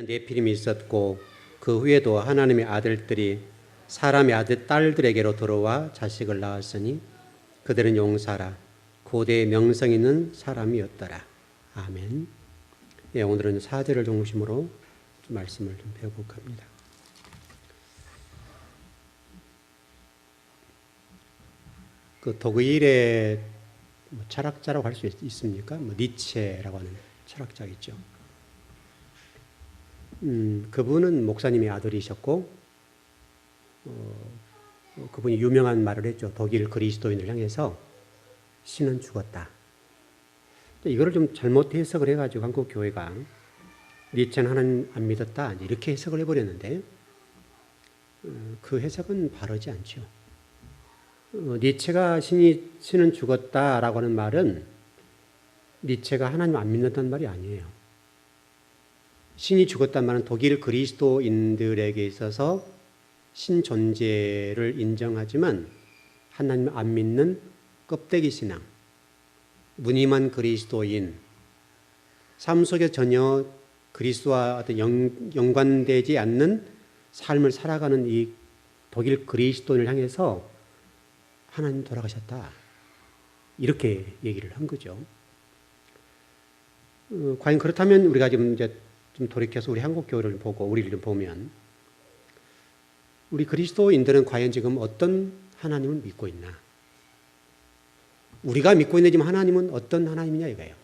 네피림이 있었고 그 후에도 하나님의 아들들이 사람의 아들 딸들에게로 들어와 자식을 낳았으니 그들은 용사라 고대의 명성 있는 사람이었더라. 아멘. 예, 오늘은 4절을 중심으로 말씀을 좀 배워볼까 합니다. 그 독일의 철학자라고 할 수 있습니까? 니체라고 하는 철학자 있죠. 그분은 목사님의 아들이셨고, 그분이 유명한 말을 했죠. 독일 그리스도인을 향해서 신은 죽었다. 이거를 좀 잘못 해석을 해가지고 한국 교회가 니체는 하나님 안 믿었다 이렇게 해석을 해버렸는데 그 해석은 바르지 않죠. 니체가 신은 죽었다라고 하는 말은 니체가 하나님 안 믿는다는 말이 아니에요. 신이 죽었다는 말은 독일 그리스도인들에게 있어서 신 존재를 인정하지만 하나님 안 믿는 껍데기 신앙, 무늬만 그리스도인, 삶 속에 전혀 그리스도와 어떤 연관되지 않는 삶을 살아가는 이 독일 그리스도인을 향해서 하나님 돌아가셨다. 이렇게 얘기를 한 거죠. 과연 그렇다면 우리가 지금 이제 좀 돌이켜서 우리 한국 교회를 보고 우리를 보면 우리 그리스도인들은 과연 지금 어떤 하나님을 믿고 있나? 우리가 믿고 있는 지금 하나님은 어떤 하나님이냐 이거예요.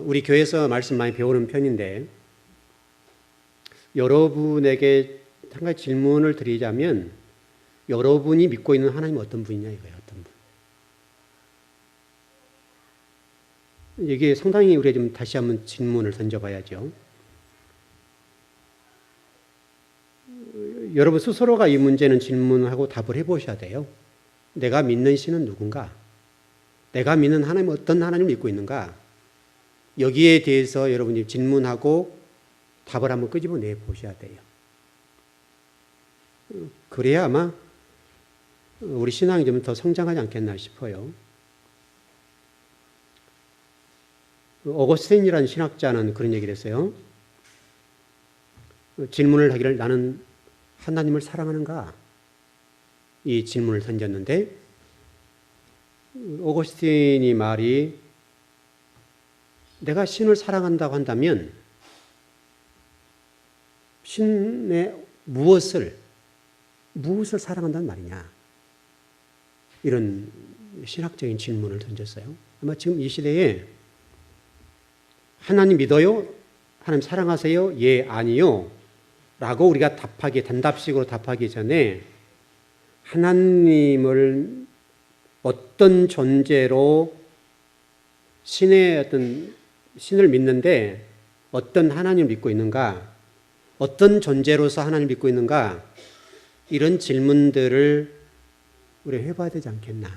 우리 교회에서 말씀 많이 배우는 편인데 여러분에게 한 가지 질문을 드리자면 여러분이 믿고 있는 하나님은 어떤 분이냐 이거예요. 어떤 분? 이게 상당히 우리가 좀 다시 한번 질문을 던져봐야죠. 여러분 스스로가 이 문제는 질문하고 답을 해보셔야 돼요. 내가 믿는 신은 누군가? 내가 믿는 하나님은 어떤 하나님을 믿고 있는가? 여기에 대해서 여러분이 질문하고 답을 한번 끄집어내 보셔야 돼요. 그래야 아마 우리 신앙이 좀 더 성장하지 않겠나 싶어요. 오거스틴이라는 신학자는 그런 얘기를 했어요. 질문을 하기를 나는 하나님을 사랑하는가? 이 질문을 던졌는데 오거스틴이 말이 내가 신을 사랑한다고 한다면 신의 무엇을 사랑한다는 말이냐? 이런 신학적인 질문을 던졌어요. 아마 지금 이 시대에 하나님 믿어요? 하나님 사랑하세요? 예, 아니요? 라고 우리가 단답식으로 답하기 전에 하나님을 어떤 존재로 신을 믿는데 어떤 하나님을 믿고 있는가? 어떤 존재로서 하나님을 믿고 있는가? 이런 질문들을 우리가 해봐야 되지 않겠나?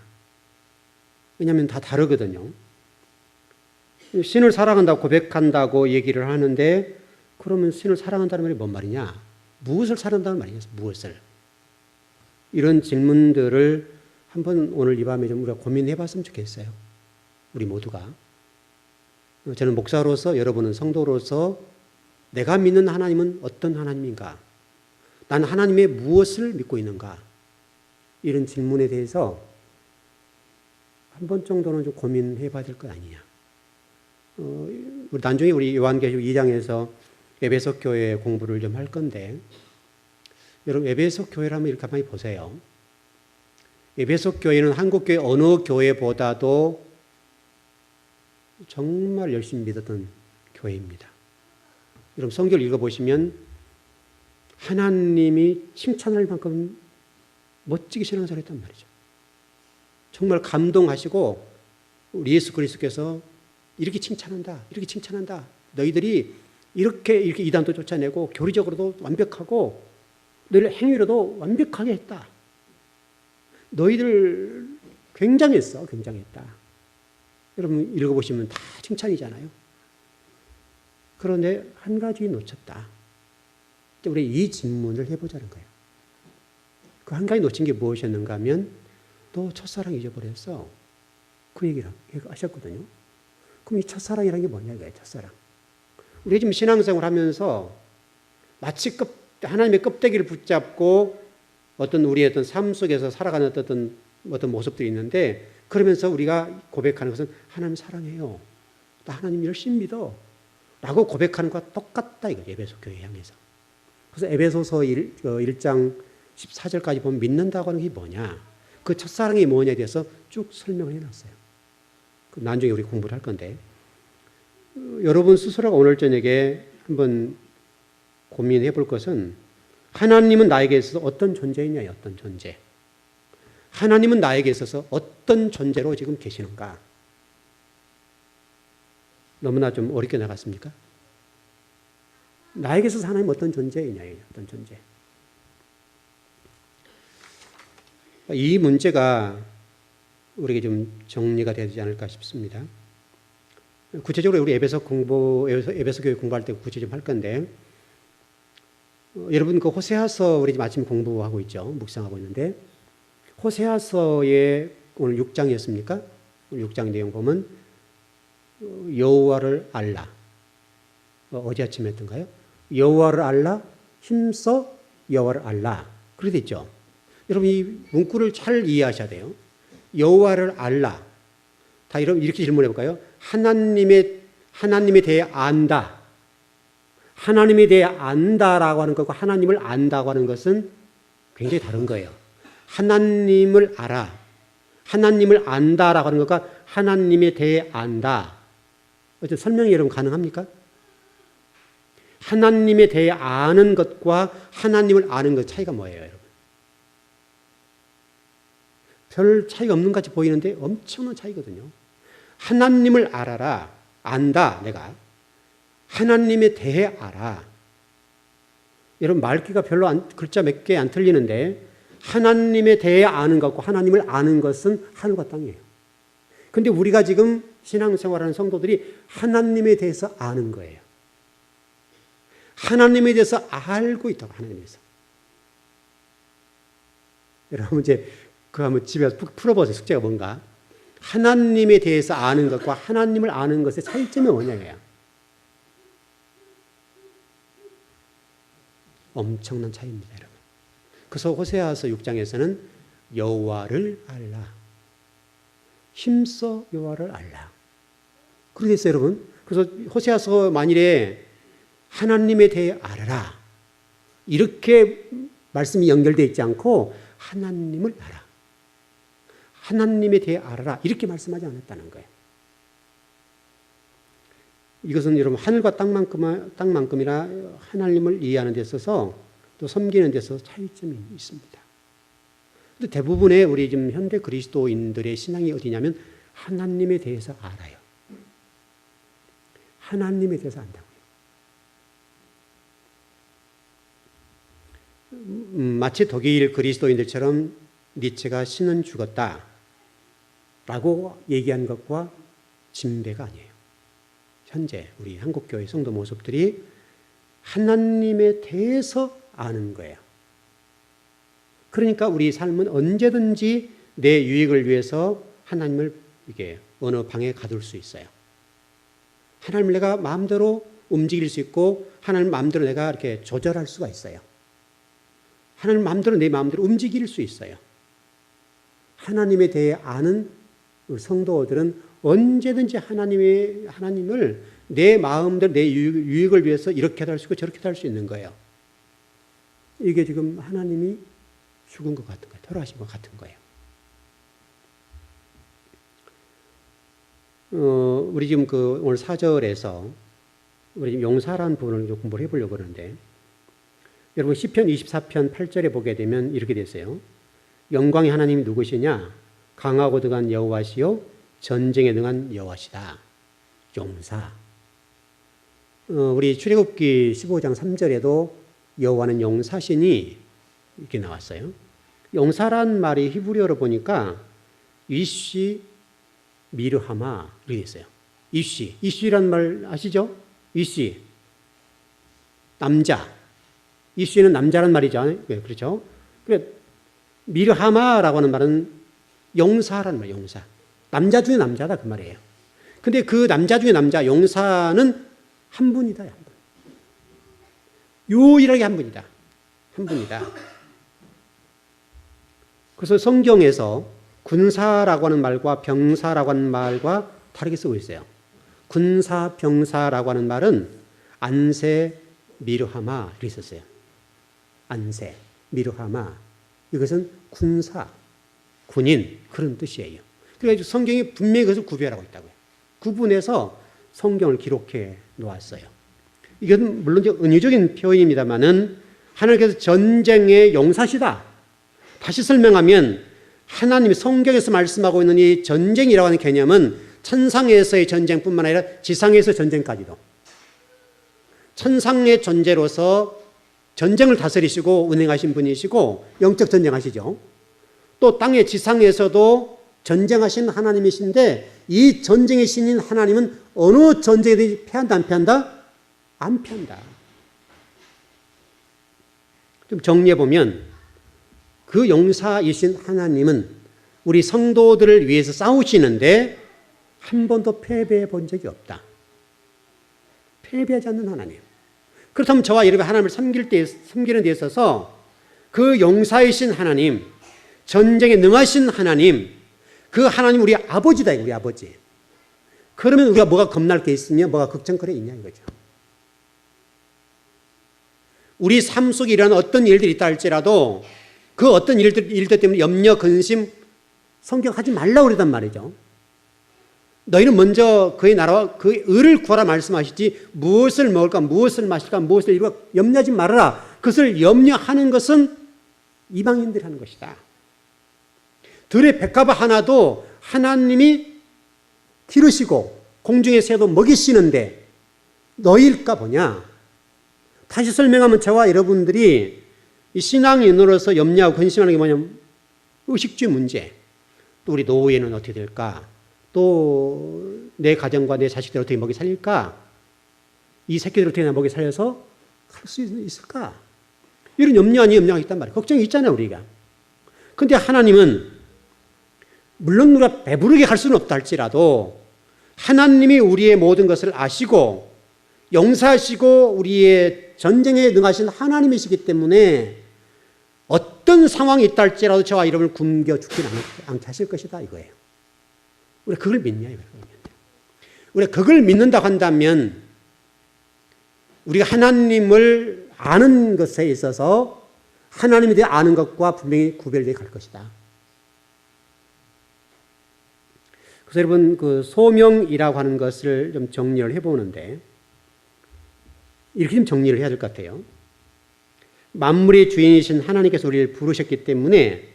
왜냐하면 다 다르거든요. 신을 사랑한다고 고백한다고 얘기를 하는데 그러면 신을 사랑한다는 말이 뭔 말이냐? 무엇을 사랑한다는 말이냐? 무엇을? 이런 질문들을 한번 오늘 이 밤에 좀 우리가 고민해 봤으면 좋겠어요. 우리 모두가. 저는 목사로서 여러분은 성도로서 내가 믿는 하나님은 어떤 하나님인가? 난 하나님의 무엇을 믿고 있는가? 이런 질문에 대해서 한 번 정도는 좀 고민해 봐야 될 것 아니냐? 나중에 우리 요한계시록 2장에서 에베소 교회 공부를 좀 할 건데 여러분 에베소 교회라면 이렇게 한번 보세요. 에베소 교회는 한국 교회 어느 교회보다도 정말 열심히 믿었던 교회입니다. 여러분 성경을 읽어보시면 하나님이 칭찬할 만큼 멋지게 신앙생활을 했단 말이죠. 정말 감동하시고 우리 예수 그리스도께서 이렇게 칭찬한다. 너희들이 이렇게 이단도 쫓아내고 교리적으로도 완벽하고 너희들 행위로도 완벽하게 했다. 너희들 굉장했다. 여러분 읽어보시면 다 칭찬이잖아요. 그런데 한 가지 놓쳤다. 우리 이 질문을 해보자는 거예요. 그 한 가지 놓친 게 무엇이었는가 하면 너 첫사랑 잊어버렸어. 그 얘기를 하셨거든요. 그럼 이 첫사랑이라는 게 뭐냐 이거예요. 첫사랑. 우리 지금 신앙생활 하면서 마치 하나님의 껍데기를 붙잡고 어떤 우리의 어떤 삶 속에서 살아가는 어떤 모습들이 있는데, 그러면서 우리가 고백하는 것은 하나님 사랑해요, 나 하나님 열심히 믿어 라고 고백하는 것과 똑같다 이거, 에베소 교회 향해서. 그래서 에베소서 1장 14절까지 보면 믿는다고 하는 게 뭐냐, 그 첫사랑이 뭐냐에 대해서 쭉 설명을 해놨어요. 나중에 우리 공부를 할 건데, 여러분 스스로가 오늘 저녁에 한번 고민해 볼 것은, 하나님은 나에게 있어서 어떤 존재이냐, 어떤 존재. 하나님은 나에게 있어서 어떤 존재로 지금 계시는가. 너무나 좀 어렵게 나갔습니까? 나에게 있어서 하나님 어떤 존재이냐, 어떤 존재. 이 문제가 우리에게 좀 정리가 되지 않을까 싶습니다. 구체적으로 우리 에베소 교회 공부할 때 구체 좀 할 건데, 여러분 그 호세아서 우리 지금 아침 공부하고 있죠. 묵상하고 있는데, 호세아서의 오늘 6장이었습니까? 오늘 6장 내용 보면 여호와를 알라. 어제 아침에 했던가요? 여호와를 알라, 힘써 여호와를 알라. 그렇게 됐죠. 여러분 이 문구를 잘 이해하셔야 돼요. 여호와를 알라. 다 이렇게 질문해 볼까요? 하나님에 대해 안다. 하나님에 대해 안다라고 하는 것과 하나님을 안다고 하는 것은 굉장히 다른 거예요. 하나님을 알아, 하나님을 안다라고 하는 것과 하나님에 대해 안다. 어쨌든 설명이 여러분 가능합니까? 하나님에 대해 아는 것과 하나님을 아는 것 차이가 뭐예요, 여러분? 별 차이가 없는 것 같이 보이는데 엄청난 차이거든요. 하나님을 알아라, 안다, 내가. 하나님에 대해 알아. 여러분 말귀가 별로 글자 몇 개 안 틀리는데, 하나님에 대해 아는 것과 하나님을 아는 것은 하늘과 땅이에요. 그런데 우리가 지금 신앙생활하는 성도들이 하나님에 대해서 아는 거예요. 하나님에 대해서 알고 있다고, 하나님에 대해서. 여러분 이제 그거 한번 집에서 풀어보세요. 숙제가 뭔가. 하나님에 대해서 아는 것과 하나님을 아는 것의 차이점이 뭐냐예요. 엄청난 차이입니다, 여러분. 그래서 호세아서 6장에서는 여호와를 알라, 힘써 여호와를 알라. 그렇게 됐어요, 여러분. 그래서 호세아서 만일에 하나님에 대해 알아라 이렇게 말씀이 연결되어 있지 않고 하나님을 알아, 하나님에 대해 알아라 이렇게 말씀하지 않았다는 거예요. 이것은 여러분 하늘과 땅만큼이나 하나님을 이해하는 데 있어서 또 섬기는 데 있어서 차이점이 있습니다. 근데 대부분의 우리 지금 현대 그리스도인들의 신앙이 어디냐면 하나님에 대해서 알아요. 하나님에 대해서 안다고요. 마치 독일 그리스도인들처럼 니체가 신은 죽었다 라고 얘기한 것과 진배가 아니에요. 현재 우리 한국교회 성도 모습들이 하나님에 대해서 아는 거예요. 그러니까 우리 삶은 언제든지 내 유익을 위해서 하나님을 이게 어느 방에 가둘 수 있어요. 하나님을 내가 마음대로 움직일 수 있고 하나님 마음대로 내가 이렇게 조절할 수가 있어요. 하나님 마음대로 내 마음대로 움직일 수 있어요. 하나님에 대해 아는 성도들은 언제든지 하나님을 내 마음대로 내 유익을 위해서 이렇게도 할 수 있고 저렇게도 할 수 있는 거예요. 이게 지금 하나님이 죽은 것 같은 거예요. 돌아가신 것 같은 거예요. 우리 지금 오늘 4절에서 우리 지금 용사라는 부분을 좀 공부를 해보려고 하는데, 여러분 시편 24편 8절에 보게 되면 이렇게 됐어요. 영광의 하나님이 누구시냐? 강하고 등한 여호와시요 전쟁에 능한 여호와시다. 용사. 우리 출애굽기 15장 3절에도 여호와는 용사시니 이렇게 나왔어요. 용사란 말이 히브리어로 보니까 이쉬 미르하마 이렇게 있어요. 이쉬란 말 아시죠? 이쉬 남자. 이쉬는 남자란 말이죠. 네, 그렇죠? 그래 미르하마라고 하는 말은 용사라는 말이에요. 용사. 남자 중에 남자다 그 말이에요. 근데 그 남자 중에 남자 용사는 한 분이다. 한 분. 유일하게 한 분이다. 한 분이다. 그래서 성경에서 군사라고 하는 말과 병사라고 하는 말과 다르게 쓰고 있어요. 군사, 병사라고 하는 말은 안세, 미르하마 이렇게 썼어요. 안세, 미르하마. 이것은 군사, 군인 그런 뜻이에요. 그래서 성경이 분명히 그것을 구별하고 있다고요. 구분해서 성경을 기록해 놓았어요. 이건 물론 은유적인 표현입니다만은 하나님께서 전쟁의 용사시다. 다시 설명하면 하나님이 성경에서 말씀하고 있는 이 전쟁이라고 하는 개념은 천상에서의 전쟁뿐만 아니라 지상에서의 전쟁까지도. 천상의 존재로서 전쟁을 다스리시고 운행하신 분이시고 영적 전쟁하시죠. 또 땅의 지상에서도 전쟁하신 하나님이신데 이 전쟁의 신인 하나님은 어느 전쟁에든지 패한다 안 패한다? 안 패한다. 좀 정리해 보면 그 용사이신 하나님은 우리 성도들을 위해서 싸우시는데 한 번도 패배해 본 적이 없다. 패배하지 않는 하나님. 그렇다면 저와 여러분이 하나님을 섬기는 데 있어서 그 용사이신 하나님, 전쟁에 능하신 하나님, 그 하나님 우리 아버지다, 우리 아버지. 그러면 우리가 뭐가 겁날 게 있으며 뭐가 걱정거리 있냐 이거죠. 우리 삶 속에 일어나는 어떤 일들이 있다 할지라도 그 어떤 일들 때문에 염려, 근심, 성경하지 말라고 그러단 말이죠. 너희는 먼저 그의 나라와 그의 의를 구하라 말씀하시지 무엇을 먹을까, 무엇을 마실까, 무엇을 이루까 염려하지 말아라. 그것을 염려하는 것은 이방인들이 하는 것이다. 들의 백합 하나도 하나님이 기르시고 공중의 새도 먹이시는데 너희일까 보냐. 다시 설명하면 저와 여러분들이 이 신앙인으로서 염려하고 근심하는 게 뭐냐면 의식주의 문제. 또 우리 노후에는 어떻게 될까? 또 내 가정과 내 자식들 어떻게 먹이 살릴까? 이 새끼들 어떻게 먹이 살려서 할 수 있을까? 이런 염려 아니 염려가 있단 말이에요. 걱정이 있잖아요, 우리가. 그런데 하나님은 물론 우리가 배부르게 갈 수는 없다 할지라도 하나님이 우리의 모든 것을 아시고 용사하시고 우리의 전쟁에 능하신 하나님이시기 때문에 어떤 상황이 있다 할지라도 저와 여러분을 굶겨 죽지는 않게 하실 것이다 이거예요. 우리가 그걸 믿냐 이거예요. 우리가 그걸 믿는다고 한다면 우리가 하나님을 아는 것에 있어서 하나님에 대해 아는 것과 분명히 구별되어 갈 것이다. 그래서 여러분 그 소명이라고 하는 것을 좀 정리를 해보는데 이렇게 좀 정리를 해야 될 것 같아요. 만물의 주인이신 하나님께서 우리를 부르셨기 때문에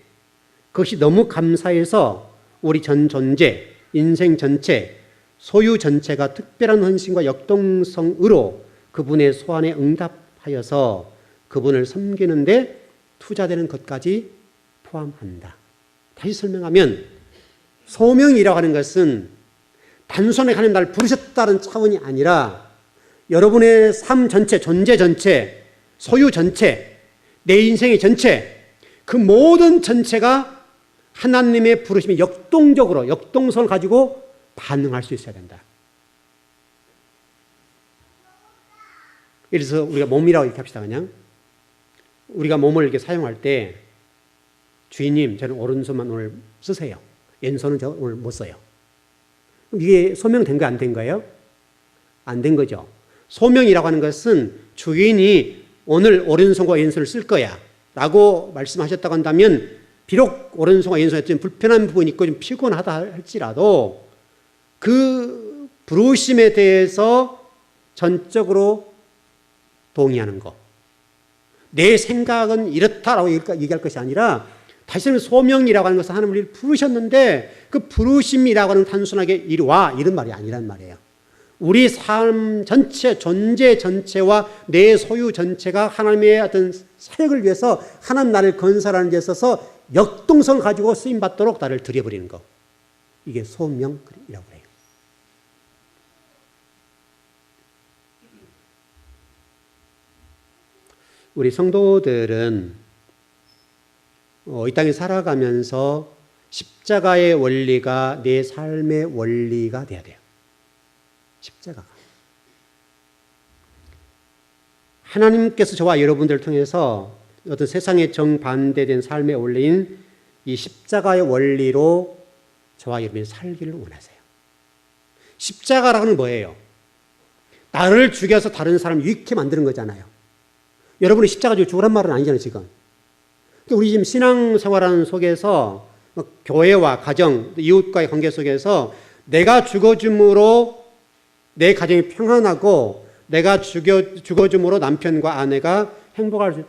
그것이 너무 감사해서 우리 전 존재, 인생 전체, 소유 전체가 특별한 헌신과 역동성으로 그분의 소원에 응답하여서 그분을 섬기는데 투자되는 것까지 포함한다. 다시 설명하면 소명이라고 하는 것은 단순하게 하나님 나를 부르셨다는 차원이 아니라 여러분의 삶 전체, 존재 전체, 소유 전체, 내 인생의 전체, 그 모든 전체가 하나님의 부르심이 역동적으로, 역동성을 가지고 반응할 수 있어야 된다. 예를 들어서 우리가 몸이라고 이렇게 합시다, 그냥. 우리가 몸을 이렇게 사용할 때, 주인님, 저는 오른손만 오늘 쓰세요. 왼손은 저 오늘 못 써요. 이게 소명된 거 안 된 거예요? 안 된 거죠. 소명이라고 하는 것은 주인이 오늘 오른손과 왼손을 쓸 거야 라고 말씀하셨다고 한다면 비록 오른손과 왼손에 좀 불편한 부분이 있고 좀 피곤하다 할지라도 그 부르심에 대해서 전적으로 동의하는 것. 내 생각은 이렇다라고 얘기할 것이 아니라 다시 말하면 소명이라고 하는 것은 하나님 우리를 부르셨는데 그 부르심이라고 하는 단순하게 이리 와 이런 말이 아니란 말이에요. 우리 삶 전체, 존재 전체와 내 소유 전체가 하나님의 어떤 사역을 위해서 하나님 나를 건설하는 데 있어서 역동성을 가지고 쓰임받도록 나를 들여버리는 것. 이게 소명이라고 해요. 우리 성도들은 이 땅에 살아가면서 십자가의 원리가 내 삶의 원리가 돼야 돼요. 십자가가. 하나님께서 저와 여러분들을 통해서 어떤 세상에 정반대된 삶에 올린 이 십자가의 원리로 저와 여러분이 살기를 원하세요. 십자가라는 뭐예요? 나를 죽여서 다른 사람을 유익게 만드는 거잖아요. 여러분이 십자가 지고 죽으란 말은 아니잖아요, 지금. 우리 지금 신앙생활하는 속에서 교회와 가정, 이웃과의 관계 속에서 내가 죽어줌으로 내 가정이 평안하고 내가 죽어줌으로 남편과 아내가 행복할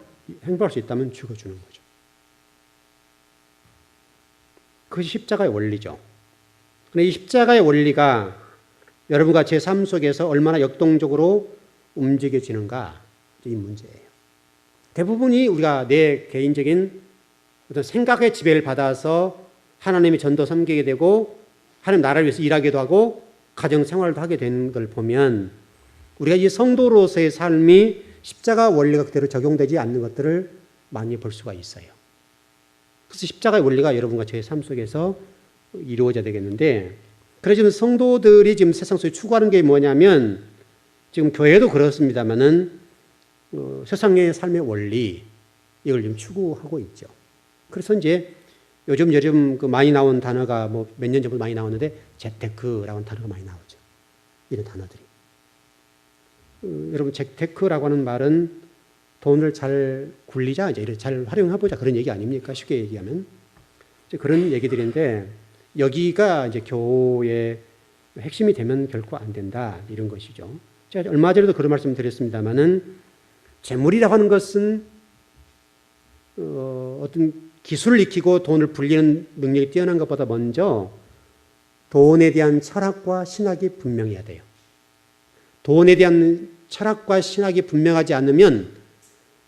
수 있다면 죽어주는 거죠. 그것이 십자가의 원리죠. 그런데 이 십자가의 원리가 여러분과 제 삶 속에서 얼마나 역동적으로 움직여지는가, 이 문제예요. 대부분이 우리가 내 개인적인 어떤 생각의 지배를 받아서 하나님의 전도 섬기게 되고 하나님 나라를 위해서 일하기도 하고 가정 생활도 하게 되는 걸 보면 우리가 이 성도로서의 삶이 십자가 원리가 그대로 적용되지 않는 것들을 많이 볼 수가 있어요. 그래서 십자가의 원리가 여러분과 저의 삶 속에서 이루어져야 되겠는데, 그래서 지금 성도들이 지금 세상 속에 추구하는 게 뭐냐면, 지금 교회도 그렇습니다만은 세상의 삶의 원리, 이걸 지금 추구하고 있죠. 그래서 이제 요즘 그 많이 나온 단어가 뭐 몇 년 전부터 많이 나왔는데 재테크라는 단어가 많이 나오죠. 이런 단어들이. 여러분, 재테크라고 하는 말은 돈을 잘 굴리자, 이제 잘 활용해보자, 그런 얘기 아닙니까? 쉽게 얘기하면. 이제 그런 얘기들인데, 여기가 이제 교회의 핵심이 되면 결코 안 된다, 이런 것이죠. 제가 얼마 전에도 그런 말씀 드렸습니다만은, 재물이라고 하는 것은, 어떤 기술을 익히고 돈을 불리는 능력이 뛰어난 것보다 먼저 돈에 대한 철학과 신학이 분명해야 돼요. 돈에 대한 철학과 신학이 분명하지 않으면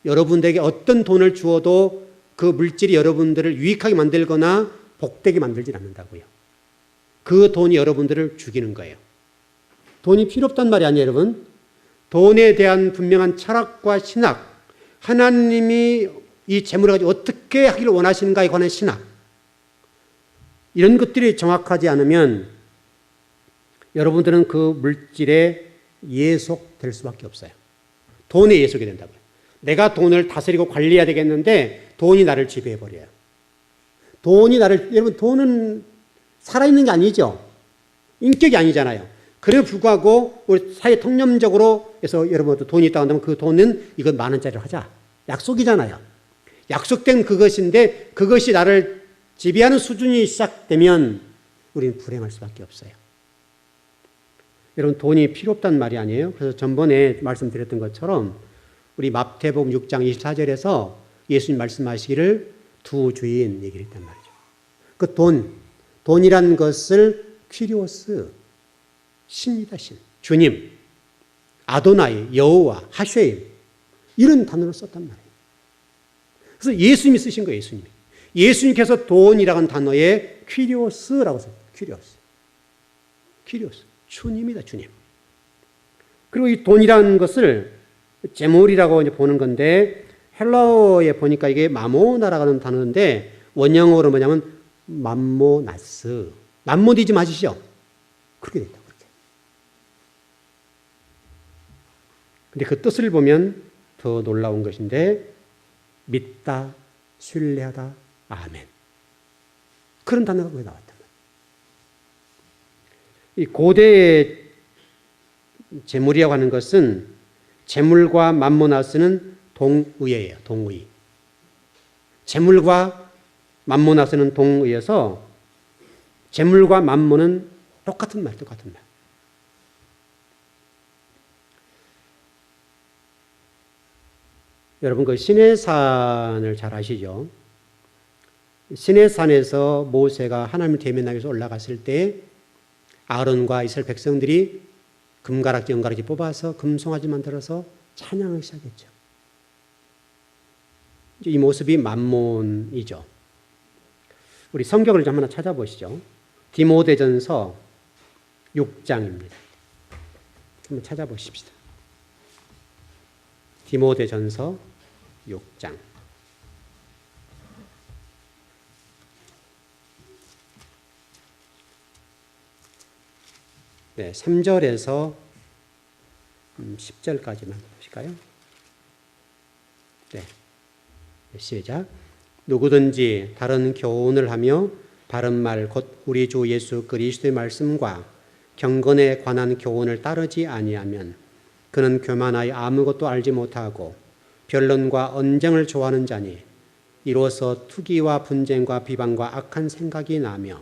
여러분들에게 어떤 돈을 주어도 그 물질이 여러분들을 유익하게 만들거나 복되게 만들지 않는다고요. 그 돈이 여러분들을 죽이는 거예요. 돈이 필요 없단 말이 아니에요, 여러분. 돈에 대한 분명한 철학과 신학, 하나님이 이 재물을 가지고 어떻게 하기를 원하시는가에 관한 신학, 이런 것들이 정확하지 않으면 여러분들은 그 물질에 예속될 수밖에 없어요. 돈에 예속이 된다고요. 내가 돈을 다스리고 관리해야 되겠는데 돈이 나를 지배해버려요. 여러분, 돈은 살아있는 게 아니죠. 인격이 아니잖아요. 그래도 불구하고 우리 사회 통념적으로 해서 여러분도 돈이 있다고 한다면 그 돈은 이건 10,000원짜리로 하자. 약속이잖아요. 약속된 그것인데 그것이 나를 지배하는 수준이 시작되면 우리는 불행할 수밖에 없어요. 여러분, 돈이 필요 없다는 말이 아니에요. 그래서 전번에 말씀드렸던 것처럼 우리 마태복음 6장 24절에서 예수님 말씀하시기를 두 주인 얘기를 했단 말이죠. 그 돈이란 것을 퀴리오스, 신이다, 신. 주님, 아도나이, 여호와, 하쉐임, 이런 단어를 썼단 말이에요. 그래서 예수님이 쓰신 거예요, 예수님이. 예수님께서 돈이라는 단어에 퀴리오스라고 썼어요. 퀴리오스. 주님이다, 주님. 그리고 이 돈이라는 것을 재물이라고 이제 보는 건데, 헬라어에 보니까 이게 마모나라고 하는 단어인데, 원형어로 뭐냐면 맘모나스. 맘모니즘 아시죠? 그렇게 됐다, 그렇게. 근데 그 뜻을 보면 더 놀라운 것인데, 믿다, 신뢰하다, 아멘. 그런 단어가 거기 나왔단 말이에요. 이 고대의 재물이라고 하는 것은 재물과 맘모나스는 동의예요. 동의. 재물과 맘모나스는 동의여서 재물과 맘모는 똑같은 말. 여러분, 그 시내산을 잘 아시죠? 시내산에서 모세가 하나님을 대면하기 위해서 올라갔을 때 아론과 이스라엘 백성들이 금가락지, 은가락지 뽑아서 금송아지 만들어서 찬양을 시작했죠. 이 모습이 만몬이죠. 우리 성경을 좀 하나 찾아보시죠. 디모데전서 6장입니다. 한번 찾아보십시다. 디모데전서 6장. 네, 3절에서 10절까지만 보실까요? 네. 시작. 누구든지 다른 교훈을 하며 바른 말 곧 우리 주 예수 그리스도의 말씀과 경건에 관한 교훈을 따르지 아니하면 그는 교만하여 아무것도 알지 못하고 변론과 언쟁을 좋아하는 자니 이로써 투기와 분쟁과 비방과 악한 생각이 나며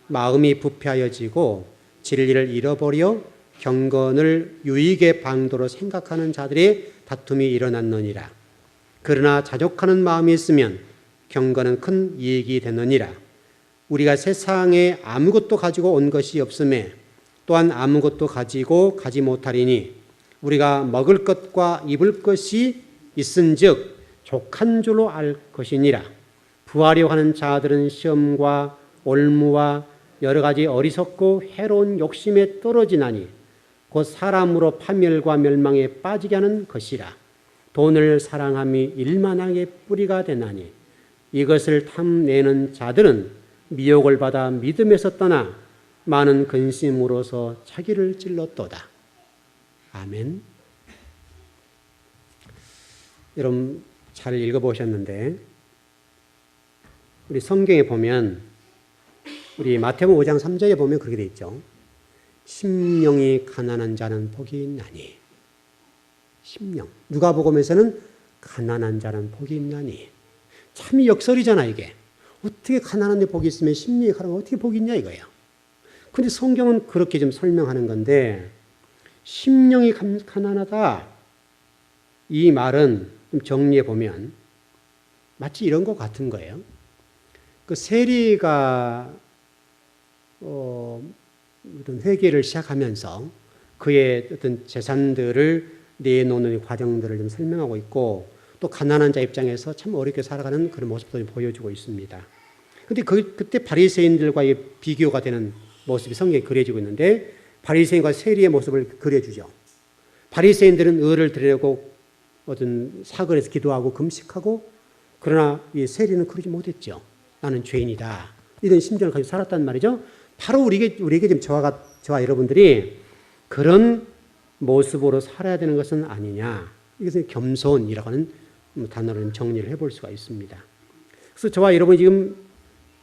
마음이 부패하여지고 진리를 잃어버려 경건을 유익의 방도로 생각하는 자들의 다툼이 일어났느니라. 그러나 자족하는 마음이 있으면 경건은 큰 이익이 되느니라. 우리가 세상에 아무것도 가지고 온 것이 없음에 또한 아무것도 가지고 가지 못하리니 우리가 먹을 것과 입을 것이 있은즉 족한 줄로 알 것이니라. 부하려 하는 자들은 시험과 올무와 여러 가지 어리석고 해로운 욕심에 떨어지나니 곧 사람으로 파멸과 멸망에 빠지게 하는 것이라. 돈을 사랑함이 일만하게 뿌리가 되나니 이것을 탐내는 자들은 미혹을 받아 믿음에서 떠나 많은 근심으로서 자기를 찔렀도다. 아멘. 여러분 잘 읽어보셨는데 우리 성경에 보면 우리 마태복음 5장 3절에 보면 그렇게 돼 있죠. 심령이 가난한 자는 복이 있나니. 심령. 누가복음에서는 가난한 자는 복이 있나니. 참 역설이잖아 이게. 어떻게 가난한데 복이 있으면 심령이 가난하면 어떻게 복이 있냐 이거예요. 근데 성경은 그렇게 좀 설명하는 건데 심령이 가난하다. 이 말은 좀 정리해 보면 마치 이런 것 같은 거예요. 그 세리가 어떤 회계를 시작하면서 그의 어떤 재산들을 내놓는 과정들을 좀 설명하고 있고 또 가난한 자 입장에서 참 어렵게 살아가는 그런 모습도 보여주고 있습니다. 그런데 그때 바리새인들과의 비교가 되는 모습이 성경에 그려지고 있는데 바리새인과 세리의 모습을 그려주죠. 바리새인들은 의를 드리려고 어떤 사거리에서 기도하고 금식하고 그러나 이 세리는 그러지 못했죠. 나는 죄인이다. 이런 심정을 가지고 살았단 말이죠. 바로 우리에게 지금 저와 여러분들이 그런 모습으로 살아야 되는 것은 아니냐. 이것은 겸손이라고 하는 단어로 정리를 해볼 수가 있습니다. 그래서 저와 여러분이 지금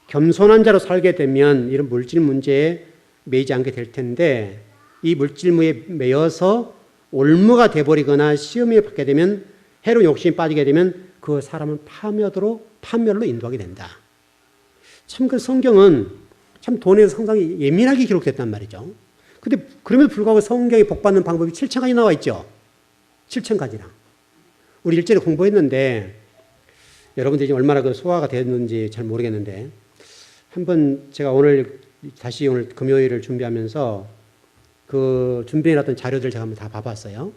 겸손한 자로 살게 되면 이런 물질 문제에 매이지 않게 될 텐데 이 물질무에 매여서 올무가 돼버리거나 시험에 받게 되면 해로운 욕심에 빠지게 되면 그 사람은 파멸로 인도하게 된다. 참 그 성경은 참 돈에 대해서 상당히 예민하게 기록됐단 말이죠. 근데 그럼에도 불구하고 성경에 복받는 방법이 7,000가지 나와 있죠. 7,000가지나. 우리 일제를 공부했는데 여러분들이 얼마나 그 소화가 됐는지 잘 모르겠는데 한번 제가 오늘 금요일을 준비하면서 그 준비해놨던 자료들 제가 한번 다 봐봤어요.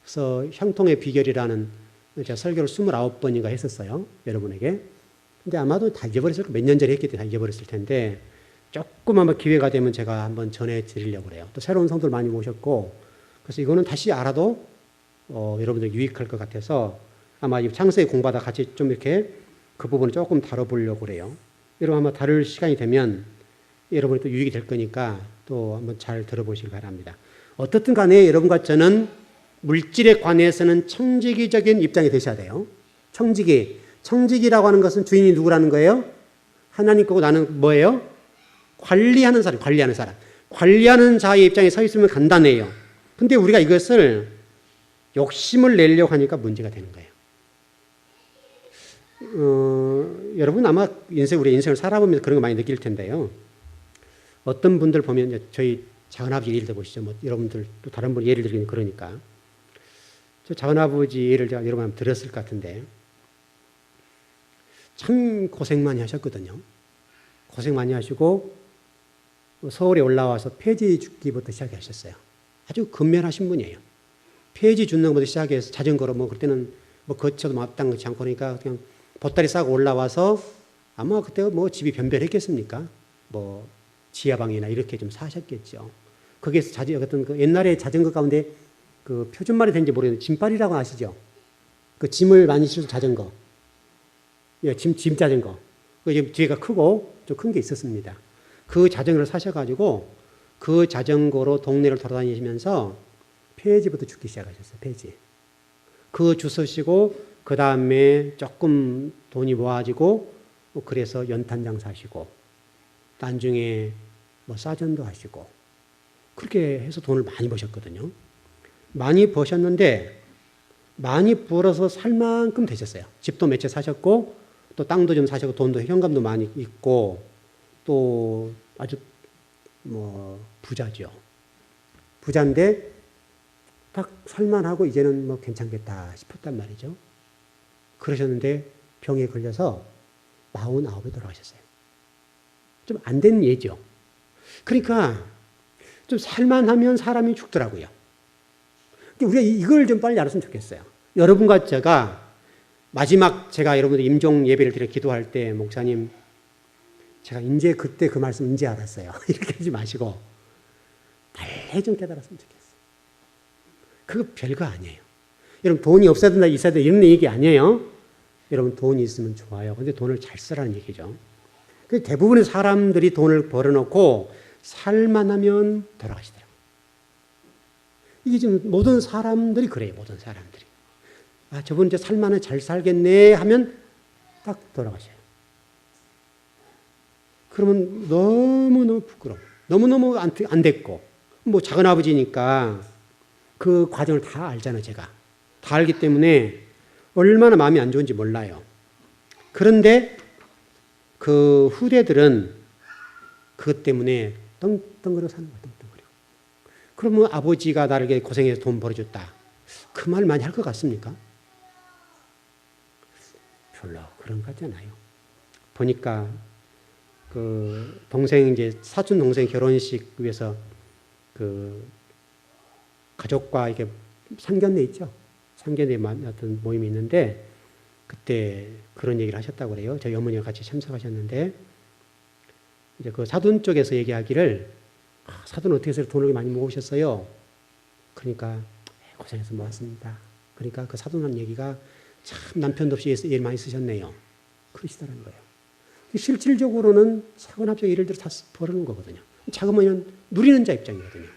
그래서 형통의 비결이라는 제가 설교를 29번인가 했었어요. 여러분에게. 근데 아마도 다 잊어버렸을 거예요. 몇 년 전에 했기 때문에 다 잊어버렸을 텐데 조금 아마 기회가 되면 제가 한번 전해드리려고 그래요. 또 새로운 성도들 많이 모셨고 그래서 이거는 다시 알아도 여러분들 유익할 것 같아서 아마 이 창세기 공부하다 같이 좀 이렇게 그 부분을 조금 다뤄보려고 그래요. 여러분 아마 다룰 시간이 되면 여러분이 또 유익이 될 거니까 또 한번 잘 들어보시기 바랍니다. 어떻든 간에 여러분과 저는 물질에 관해서는 청지기적인 입장이 되셔야 돼요. 청지기라고 하는 것은 주인이 누구라는 거예요? 하나님 거고 나는 뭐예요? 관리하는 사람. 관리하는 자의 입장에 서 있으면 간단해요. 근데 우리가 이것을 욕심을 내려고 하니까 문제가 되는 거예요. 여러분 아마 우리 인생을 살아보면서 그런 거 많이 느낄 텐데요. 어떤 분들 보면 저희 작은아버지 예를 들어보시죠. 뭐 여러분들 또 다른 분 예를 들기는 그러니까. 저 작은아버지 예를 제가 여러분 한번 들었을 것 같은데 참 고생 많이 하셨거든요. 고생 많이 하시고 서울에 올라와서 폐지 줍기부터 시작하셨어요. 아주 근면하신 분이에요. 폐지 줍는 것부터 시작해서 자전거로 뭐 그때는 뭐 거쳐도 마땅치 않고 그러니까 그냥 보따리 싸고 올라와서 아마 그때 뭐 집이 변변했겠습니까? 뭐 지하방이나 이렇게 좀 사셨겠죠. 거기에서 어떤 그 옛날에 자전거 가운데 그 표준말이 된지 모르겠는데 짐발이라고 아시죠? 그 짐을 많이 실은 자전거. 예, 짐 자전거. 그 뒤에가 크고 좀 큰 게 있었습니다. 그 자전거를 사셔가지고 그 자전거로 동네를 돌아다니시면서 폐지부터 줍기 시작하셨어요. 폐지. 그 주스시고 그 다음에 조금 돈이 모아지고 그래서 연탄장 사시고 나중에 뭐 사전도 하시고 그렇게 해서 돈을 많이 버셨거든요. 많이 버셨는데 많이 벌어서 살 만큼 되셨어요. 집도 몇 채 사셨고 또 땅도 좀 사셨고 돈도 현금도 많이 있고 또 아주 뭐 부자죠. 부자인데 딱 살만하고 이제는 뭐 괜찮겠다 싶었단 말이죠. 그러셨는데 병에 걸려서 49에 돌아가셨어요. 좀 안 된 예죠. 그러니까 좀 살만하면 사람이 죽더라고요. 우리가 이걸 좀 빨리 알았으면 좋겠어요. 여러분과 제가 마지막 제가 여러분들 임종 예배를 드려 기도할 때 목사님 제가 이제 그때 그 말씀 이제 알았어요. 이렇게 하지 마시고 빨리 좀 깨달았으면 좋겠어요. 그거 별거 아니에요. 여러분 돈이 없어야 된다 있어야 된다 이런 얘기 아니에요. 여러분 돈이 있으면 좋아요. 근데 돈을 잘 쓰라는 얘기죠. 대부분의 사람들이 돈을 벌어놓고 살만하면 돌아가시더라고요. 이게 지금 모든 사람들이 그래요. 모든 사람들이. 아, 저분 이제 살만해 잘 살겠네 하면 딱 돌아가셔요. 그러면 너무너무 부끄러워. 너무너무 안 됐고. 뭐 작은아버지니까 그 과정을 다 알잖아요. 제가. 다 알기 때문에 얼마나 마음이 안 좋은지 몰라요. 그런데 그 후대들은 그것 때문에 떵떵거려 사는 거예요. 떵떵거려. 그러면 아버지가 나를 고생해서 돈 벌어줬다. 그 말 많이 할 것 같습니까? 별로 그런 것 같지 않아요. 보니까 그 동생 이제 사촌 동생 결혼식 위해서 그 가족과 이게 상견례 있죠. 상견례 어떤 모임이 있는데 그때 그런 얘기를 하셨다고 그래요. 저희 어머니가 같이 참석하셨는데 이제 그 사돈 쪽에서 얘기하기를 사돈 어떻게 해서 돈을 많이 모으셨어요? 그러니까 고생해서 모았습니다. 그러니까 그 사돈 한 얘기가 참 남편도 없이 일 많이 쓰셨네요. 그러시더라는 거예요. 실질적으로는 사건합작 예를 들어 다 버리는 거거든요. 자그마한 누리는 자 입장이거든요.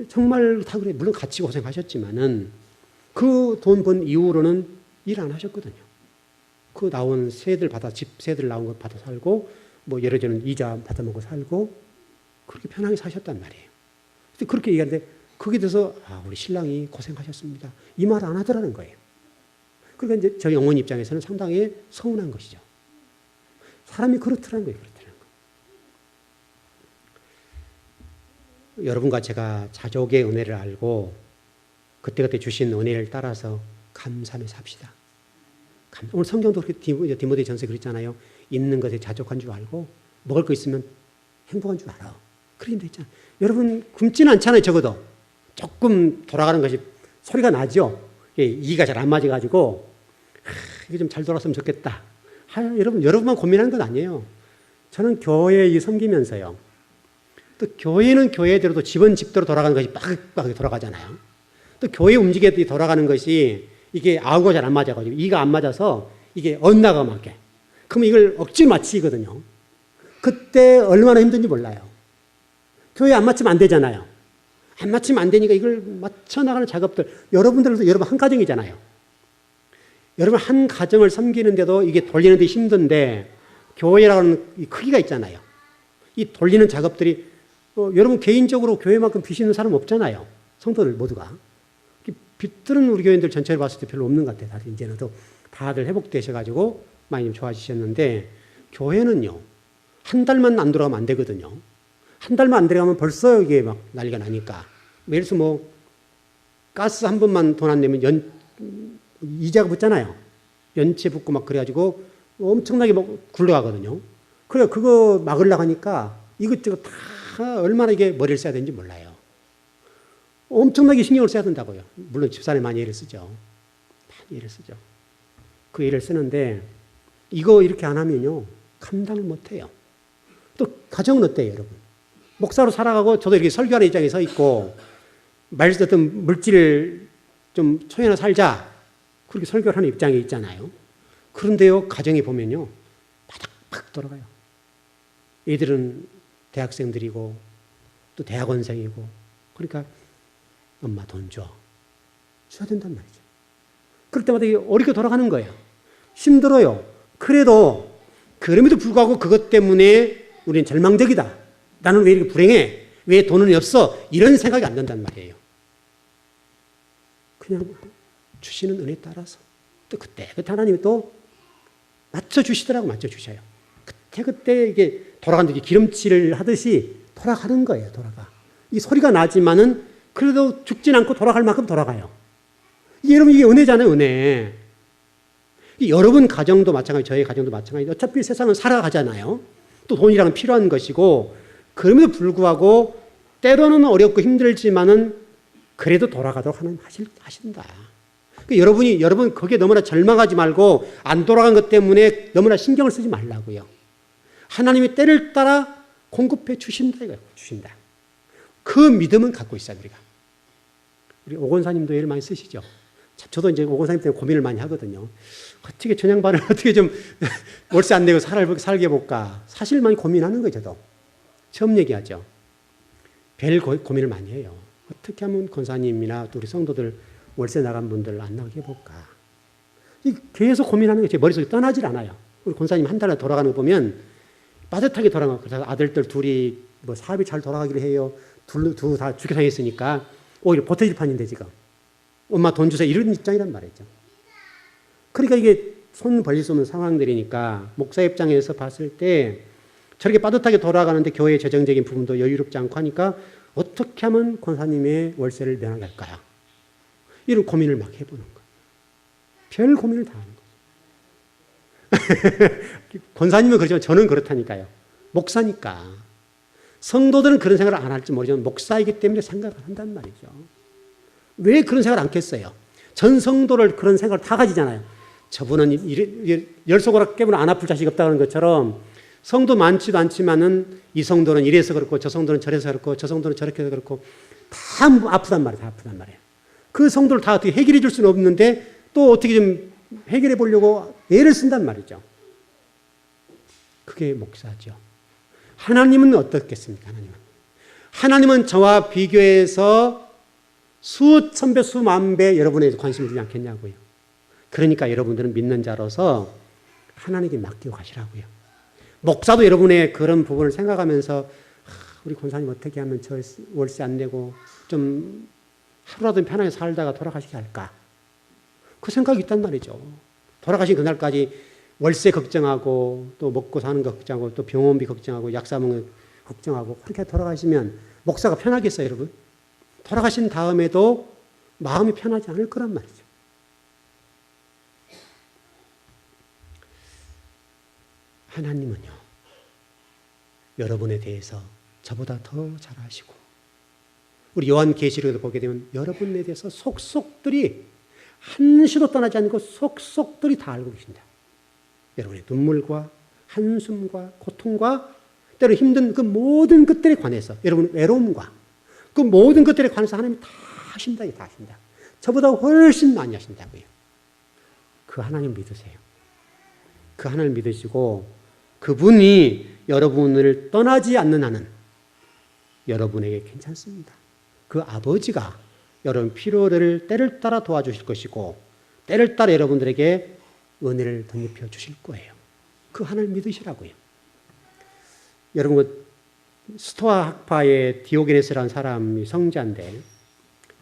정말 다 그래. 물론 같이 고생하셨지만은 그 돈 번 이후로는 일 안 하셨거든요. 그 나온 세들 받아, 집 세들 나온 거 받아 살고, 뭐 여러 저는 이자 받아 먹고 살고, 그렇게 편하게 사셨단 말이에요. 그렇게 얘기하는데, 거기에 대해서, 아, 우리 신랑이 고생하셨습니다. 이 말 안 하더라는 거예요. 그러니까 이제 저희 어머니 입장에서는 상당히 서운한 것이죠. 사람이 그렇더라는 거예요. 그렇더라는 거. 여러분과 제가 자족의 은혜를 알고, 그때그때 주신 은혜를 따라서 감사하며 삽시다. 오늘 성경도 그렇게 디모데 전서에 그랬잖아요. 있는 것에 자족한 줄 알고 먹을 거 있으면 행복한 줄 알아. 그런 데 있잖아요. 여러분 굶지는 않잖아요. 적어도 조금 돌아가는 것이 소리가 나죠. 이가 잘 안 맞아가지고 이게 좀 잘 돌았으면 좋겠다. 여러분만 고민하는 건 아니에요. 저는 교회에 섬기면서요. 또 교회는 교회대로 집은 집대로 돌아가는 것이 빠르게 돌아가잖아요. 또 교회 움직여 돌아가는 것이 이게 아우가 잘 안 맞아가지고 이가 안 맞아서 이게 엇나가 맞게. 그럼 이걸 억지 맞추거든요. 그때 얼마나 힘든지 몰라요. 교회 안 맞추면 안 되잖아요. 안 맞추면 안 되니까 이걸 맞춰 나가는 작업들. 여러분들도 여러분 한 가정이잖아요. 여러분 한 가정을 섬기는데도 이게 돌리는데 힘든데 교회라는 이 크기가 있잖아요. 이 돌리는 작업들이 여러분 개인적으로 교회만큼 빚 있는 사람 없잖아요. 성도들 모두가. 빚들은 우리 교인들 전체를 봤을 때 별로 없는 것 같아요. 다들 이제는 다들 회복되셔가지고 많이 좀 좋아지셨는데 교회는요. 한 달만 안 들어가면 안 되거든요. 한 달만 안 들어가면 벌써 이게 막 난리가 나니까. 예를 들어서 뭐 가스 한 번만 돈 안 내면 이자가 붙잖아요. 연체 붙고 막 그래가지고 엄청나게 막 굴러가거든요. 그래 그거 막으려고 하니까 이것저것 다 얼마나 이게 머리를 써야 되는지 몰라요. 엄청나게 신경을 써야 된다고요. 물론 집사람이 많이 애를 쓰죠. 많이 애를 쓰죠. 그 애를 쓰는데 이거 이렇게 안 하면요. 감당을 못 해요. 또 가정은 어때요, 여러분? 목사로 살아가고 저도 이렇게 설교하는 입장에 서 있고 어떤 물질을 좀 초연화 살자. 그렇게 설교를 하는 입장에 있잖아요. 그런데요, 가정에 보면요. 바닥팍 돌아가요. 애들은 대학생들이고 또 대학원생이고 그러니까 엄마 돈 줘. 줘야 된단 말이죠. 그럴 때마다 어렵게 돌아가는 거예요. 힘들어요. 그럼에도 불구하고 그것 때문에 우리는 절망적이다. 나는 왜 이렇게 불행해? 왜 돈은 없어? 이런 생각이 안 든단 말이에요. 그냥 주시는 은혜에 따라서 또 그때 하나님이 또 맞춰주시더라고. 맞춰주셔요. 그때 이게 돌아가는 기름칠을 하듯이 돌아가는 거예요. 돌아가. 이 소리가 나지만은 그래도 죽진 않고 돌아갈 만큼 돌아가요. 여러분 이게 은혜잖아요. 은혜. 여러분 가정도 마찬가지, 저희 가정도 마찬가지. 어차피 세상은 살아가잖아요. 또 돈이랑은 필요한 것이고, 그럼에도 불구하고 때로는 어렵고 힘들지만은 그래도 돌아가도록 하신다. 여러분 거기에 너무나 절망하지 말고 안 돌아간 것 때문에 너무나 신경을 쓰지 말라고요. 하나님이 때를 따라 공급해 주신다 이거예요. 주신다. 그 믿음은 갖고 있어요, 우리가. 우리 오건사님도 예를 많이 쓰시죠. 저도 이제 오건사님 때문에 고민을 많이 하거든요. 어떻게 전양반을 어떻게 좀 월세 안 내고 살게 해볼까. 사실 많이 고민하는 거예요, 저도. 처음 얘기하죠. 별 고민을 많이 해요. 어떻게 하면 권사님이나 또 우리 성도들 월세 나간 분들 안 나오게 해볼까. 계속 고민하는 게 제 머릿속에 떠나질 않아요. 우리 권사님 한 달에 돌아가는 거 보면 빠듯하게 돌아가고, 그래서 아들들 둘이 뭐 사업이 잘 돌아가기로 해요. 둘 다 주교상에 있으니까 오히려 보태질 판인데 지금. 엄마 돈 주세요. 이런 입장이란 말이죠. 그러니까 이게 손 벌릴 수 없는 상황들이니까 목사 입장에서 봤을 때 저렇게 빠듯하게 돌아가는데 교회의 재정적인 부분도 여유롭지 않고 하니까 어떻게 하면 권사님의 월세를 면하게 할까요? 이런 고민을 막 해보는 거예요. 별 고민을 다 하는 거죠. 권사님은 그렇지만 저는 그렇다니까요. 목사니까. 성도들은 그런 생각을 안 할지 모르지만 목사이기 때문에 생각을 한단 말이죠. 왜 그런 생각을 않겠어요? 전 성도를 그런 생각을 다 가지잖아요. 저분은 열 손가락 깨면 안 아플 자식이 없다는 것처럼 성도 많지도 않지만은 이 성도는 이래서 그렇고 저 성도는 저래서 그렇고 저 성도는 저렇게 해서 그렇고 다 아프단 말이에요. 다 아프단 말이에요. 그 성도를 다 어떻게 해결해 줄 수는 없는데 또 어떻게 좀 해결해 보려고 애를 쓴단 말이죠. 그게 목사죠. 하나님은 어떻겠습니까? 하나님은 저와 비교해서 수천 배, 수만 배 여러분에게 관심을 주지 않겠냐고요. 그러니까 여러분들은 믿는 자로서 하나님께 맡기고 가시라고요. 목사도 여러분의 그런 부분을 생각하면서 우리 권사님 어떻게 하면 저 월세 안 내고 좀 하루라도 편하게 살다가 돌아가시게 할까? 그 생각이 있단 말이죠. 돌아가신 그날까지 월세 걱정하고 또 먹고 사는 거 걱정하고 또 병원비 걱정하고 약 사 먹는 거 걱정하고 그렇게 돌아가시면 목사가 편하겠어요, 여러분? 돌아가신 다음에도 마음이 편하지 않을 거란 말이죠. 하나님은요, 여러분에 대해서 저보다 더 잘 아시고, 우리 요한계시록에도 보게 되면 여러분에 대해서 속속들이 한시도 떠나지 않고 속속들이 다 알고 계신다. 여러분의 눈물과 한숨과 고통과 때로 힘든 그 모든 것들에 관해서, 여러분의 외로움과 그 모든 것들에 관해서 하나님이 다 하신다. 다 하신다. 저보다 훨씬 많이 하신다고요. 그 하나님 믿으세요. 그 하나님 믿으시고 그분이 여러분을 떠나지 않는 한은 여러분에게 괜찮습니다. 그 아버지가 여러분 필요를 때를 따라 도와주실 것이고 때를 따라 여러분들에게 은혜를 덧입혀 주실 거예요. 그 하나님 믿으시라고요. 여러분 스토아 학파의 디오게네스라는 사람이 성자인데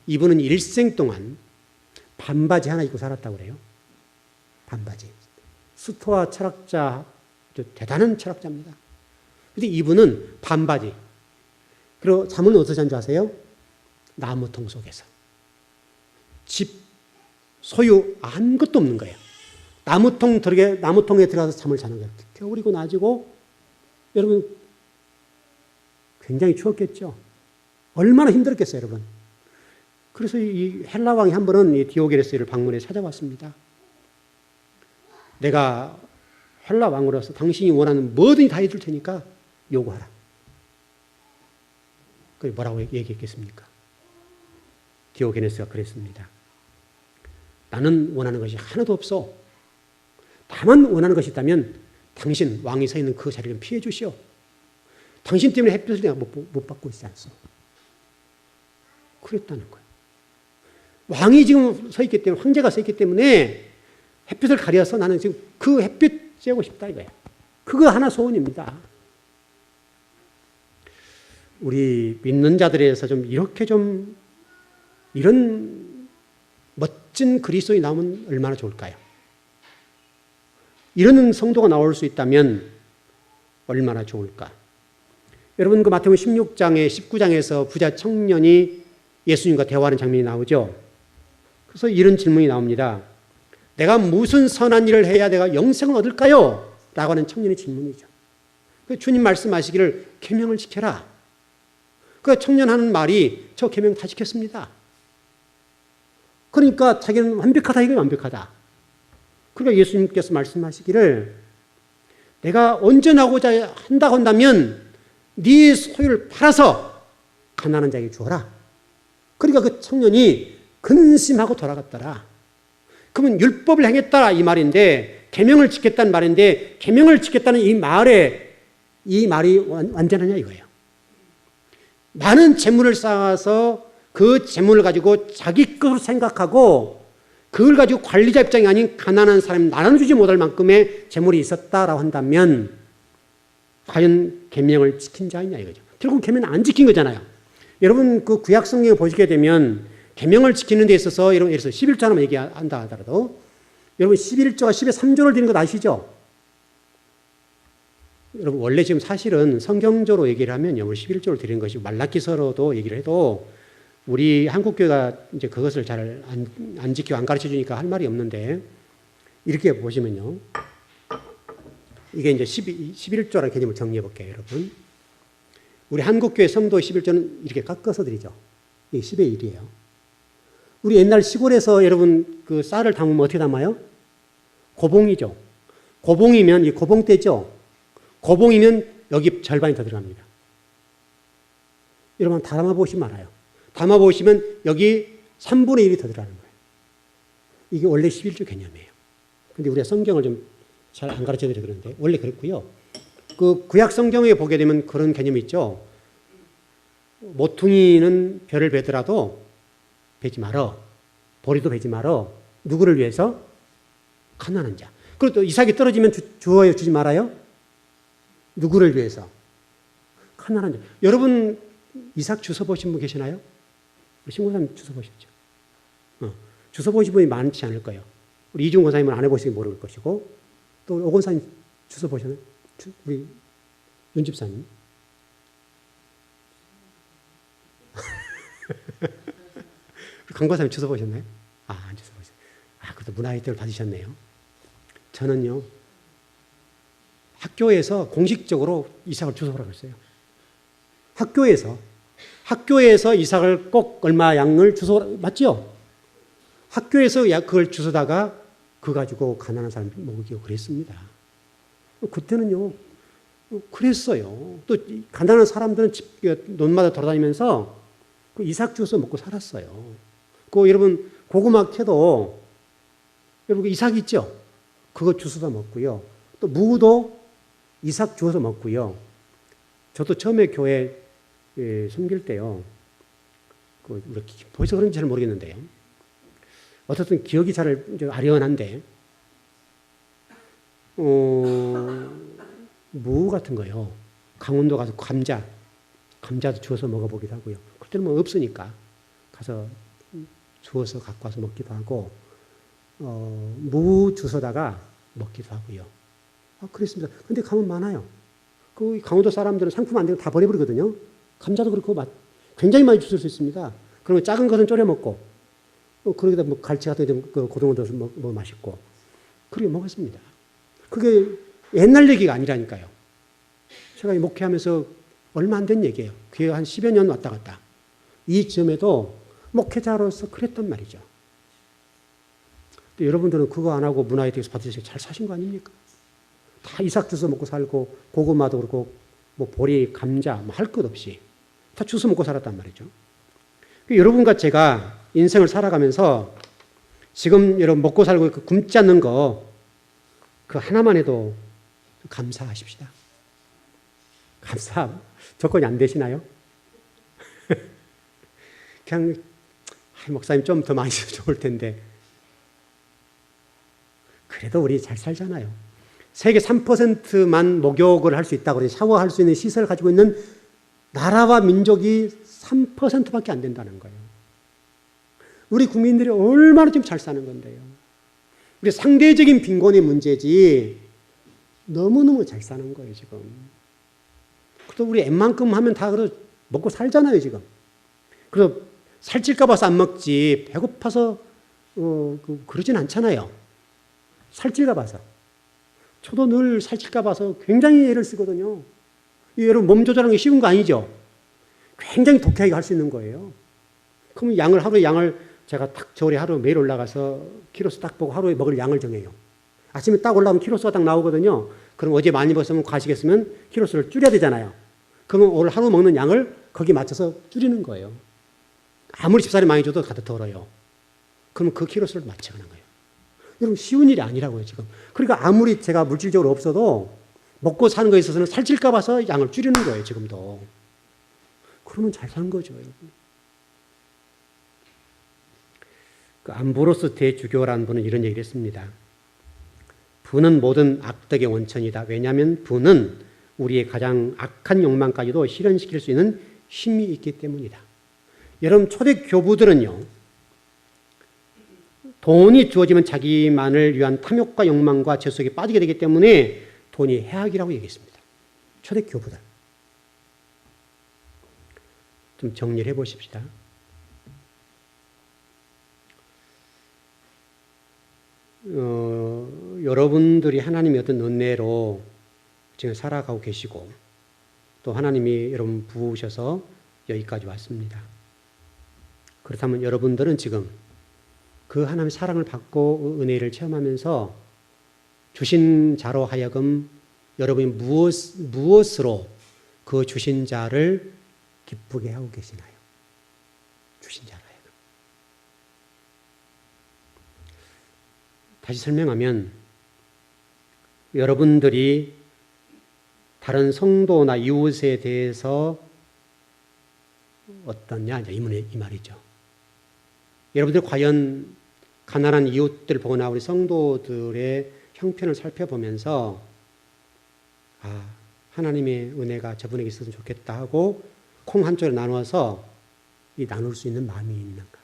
이분은 일생 동안 반바지 하나 입고 살았다고 그래요. 반바지. 스토아 철학자, 대단한 철학자입니다. 근데 이분은 반바지. 그리고 잠은 어디서 잔 줄 아세요? 나무통 속에서. 집, 소유 아무것도 없는 거예요. 나무통에 들어가서 잠을 자는 거예요. 겨울이고 낮이고 여러분 굉장히 추웠겠죠. 얼마나 힘들었겠어요, 여러분. 그래서 이 헬라 왕이 한 번은 이 디오게네스를 방문해 찾아왔습니다. 내가 헬라 왕으로서 당신이 원하는 뭐든지 다 해줄 테니까 요구하라. 그게 뭐라고 얘기했겠습니까? 디오게네스가 그랬습니다. 나는 원하는 것이 하나도 없어. 다만 원하는 것이 있다면 당신 왕이 서 있는 그 자리를 피해 주시오. 당신 때문에 햇볕을 내가 못 받고 있지 않소. 그랬다는 거예요. 왕이 지금 서 있기 때문에, 황제가 서 있기 때문에 햇빛을 가려서 나는 지금 그 햇빛 쬐고 싶다 이거예요. 그거 하나 소원입니다. 우리 믿는 자들에서 좀 이렇게 좀 이런 멋진 그리스도인이 나오면 얼마나 좋을까요? 이런 성도가 나올 수 있다면 얼마나 좋을까? 여러분 그 마태복음 16장에 19장에서 부자 청년이 예수님과 대화하는 장면이 나오죠. 그래서 이런 질문이 나옵니다. 내가 무슨 선한 일을 해야 내가 영생을 얻을까요? 라고 하는 청년의 질문이죠. 주님 말씀하시기를 계명을 지켜라. 그 청년 하는 말이 저 계명 다 지켰습니다. 그러니까 자기는 완벽하다, 이게 완벽하다. 그러니까 예수님께서 말씀하시기를 내가 온전하고자 한다고 한다면 네 소유를 팔아서 가난한 자에게 주어라. 그러니까 그 청년이 근심하고 돌아갔더라. 그러면 율법을 행했다 이 말인데, 계명을 지켰다는 말인데, 계명을 지켰다는 이 말이 완전하냐 이거예요. 많은 재물을 쌓아서 그 재물을 가지고 자기 것으로 생각하고 그걸 가지고 관리자 입장이 아닌 가난한 사람이 나눠주지 못할 만큼의 재물이 있었다라고 한다면 과연 계명을 지킨 자이냐 이거죠. 결국 계명은 안 지킨 거잖아요. 여러분 그 구약 성경에 보시게 되면 계명을 지키는 데 있어서 예를 들어서 11조 하나만 얘기한다 하더라도 여러분 11조가 10에 3조를 드리는 거 아시죠? 여러분 원래 지금 사실은 성경적으로 얘기를 하면요, 우리 11조를 드리는 것이 말라기서로도 얘기를 해도 우리 한국교회가 이제 그것을 잘 안 지키고 안 가르쳐 주니까 할 말이 없는데, 이렇게 보시면요, 이게 이제 11조라는 개념을 정리해 볼게요, 여러분. 우리 한국교회 성도 11조는 이렇게 깎아서 드리죠. 이게 10의 1이에요. 우리 옛날 시골에서 여러분 그 쌀을 담으면 어떻게 담아요? 고봉이죠. 고봉이면 이 고봉대죠. 고봉이면 여기 절반이 더 들어갑니다. 여러분 담아보시면 알아요. 담아보시면 여기 3분의 1이 더 들어가는 거예요. 이게 원래 11조 개념이에요. 근데 우리가 성경을 좀 잘 안 가르쳐 드려 그러는데 원래 그렇고요. 그 구약 성경에 보게 되면 그런 개념이 있죠. 모퉁이는 별을 베더라도 베지 말어. 보리도 베지 말어. 누구를 위해서? 가난한 자. 그리고 또 이삭이 떨어지면 주어요, 주지 말아요? 누구를 위해서? 가난한 자. 여러분 이삭 주워 보신 분 계시나요? 우리 신고사님 주워 보셨죠? 주워 보신 분이 많지 않을 거예요. 우리 이중 권사님은 안 해보시기 모를 것이고, 또 오 권사님 주워 보셨나요? 우리 윤 집사님. 강 권사님 주워 보셨나요? 안 주워 보셨어요. 그래도 문화혜택을 받으셨네요. 저는요, 학교에서 공식적으로 이삭을 주워 보라고 했어요. 학교에서 이삭을 꼭 얼마 양을 주워, 맞죠? 학교에서 그걸 주워다가 그거 가지고 가난한 사람 먹이고 그랬습니다. 그때는요, 그랬어요. 또 가난한 사람들은 논마다 돌아다니면서 그 이삭 주워서 먹고 살았어요. 그 여러분 고구마 캐도 여러분 이삭 있죠? 그거 주워다 먹고요. 또 무도 이삭 주워서 먹고요. 저도 처음에 교회 섬길 때요, 벌써 그런지 잘 모르겠는데요, 어쨌든 기억이 잘 아련한데, 무 같은 거요, 강원도 가서 감자도 주워서 먹어보기도 하고요. 그때는 뭐 없으니까 가서 주워서 갖고 와서 먹기도 하고, 무 주워다가 먹기도 하고요. 그랬습니다. 근데 가면 많아요. 그 강원도 사람들은 상품 안 되고 다 버려버리거든요. 감자도 그렇고 굉장히 많이 주실 수 있습니다. 그러면 작은 것은 졸여 먹고, 그러기다 뭐 갈치 같은 거 고등어 넣어서 먹어 맛있고, 그렇게 먹었습니다. 그게 옛날 얘기가 아니라니까요. 제가 목회하면서 얼마 안 된 얘기예요. 그게 한 10여 년 왔다 갔다. 이 점에도 목회자로서 그랬단 말이죠. 여러분들은 그거 안 하고 문화혜택에서 받으셔서 잘 사신 거 아닙니까? 다 이삭 주워 먹고 살고, 고구마도 그렇고, 뭐 보리, 감자, 할 것 없이 다 주워 먹고 살았단 말이죠. 여러분과 제가 인생을 살아가면서 지금 여러분 먹고 살고 굶지 않는 거, 그 하나만 해도 감사하십시다. 감사 조건이 안 되시나요? 그냥 목사님 좀 더 많이 써도 좋을 텐데. 그래도 우리 잘 살잖아요. 세계 3%만 목욕을 할 수 있다고 그래요. 샤워할 수 있는 시설을 가지고 있는 나라와 민족이 3%밖에 안 된다는 거예요. 우리 국민들이 얼마나 지금 잘 사는 건데요. 우리 상대적인 빈곤의 문제지 너무너무 잘 사는 거예요, 지금. 또 우리 웬만큼 하면 다 먹고 살잖아요, 지금. 그래서 살찔까 봐서 안 먹지 배고파서 그러진 않잖아요. 살찔까 봐서. 저도 늘 살찔까 봐서 굉장히 애를 쓰거든요. 여러분 몸 조절하는 게 쉬운 거 아니죠? 굉장히 독하게 할 수 있는 거예요. 그러면 하루에 양을 제가 딱 저울에 하루 매일 올라가서 키로수 딱 보고 하루에 먹을 양을 정해요. 아침에 딱 올라오면 키로수가 딱 나오거든요. 그럼 어제 많이 먹었으면 과식했으면 키로수를 줄여야 되잖아요. 그러면 오늘 하루 먹는 양을 거기에 맞춰서 줄이는 거예요. 아무리 집살이 많이 줘도 가득 덜어요. 그러면 그 키로수를 맞춰가는 거예요. 여러분 쉬운 일이 아니라고요, 지금. 그러니까 아무리 제가 물질적으로 없어도 먹고 사는 거에 있어서는 살찔까 봐서 양을 줄이는 거예요, 지금도. 그러면 잘 사는 거죠, 여러분. 그 암브로스 대주교라는 분은 이런 얘기를 했습니다. 부는 모든 악덕의 원천이다. 왜냐하면 부는 우리의 가장 악한 욕망까지도 실현시킬 수 있는 힘이 있기 때문이다. 여러분 초대 교부들은요, 돈이 주어지면 자기만을 위한 탐욕과 욕망과 죄 속에 빠지게 되기 때문에 돈이 해악이라고 얘기했습니다. 초대 교부들. 좀 정리를 해보십시다. 여러분들이 하나님의 어떤 은혜로 지금 살아가고 계시고 또 하나님이 여러분 부으셔서 여기까지 왔습니다. 그렇다면 여러분들은 지금 그 하나님의 사랑을 받고 은혜를 체험하면서 주신 자로 하여금 여러분이 무엇으로 그 주신 자를 기쁘게 하고 계시나요? 주신 자로 하여금. 다시 설명하면 여러분들이 다른 성도나 이웃에 대해서 어떠냐 이 말이죠. 여러분들 과연 가난한 이웃들 보거나 우리 성도들의 형편을 살펴보면서 하나님의 은혜가 저분에게 있었으면 좋겠다 하고 콩 한쪽에 나누어서 나눌 수 있는 마음이 있는가.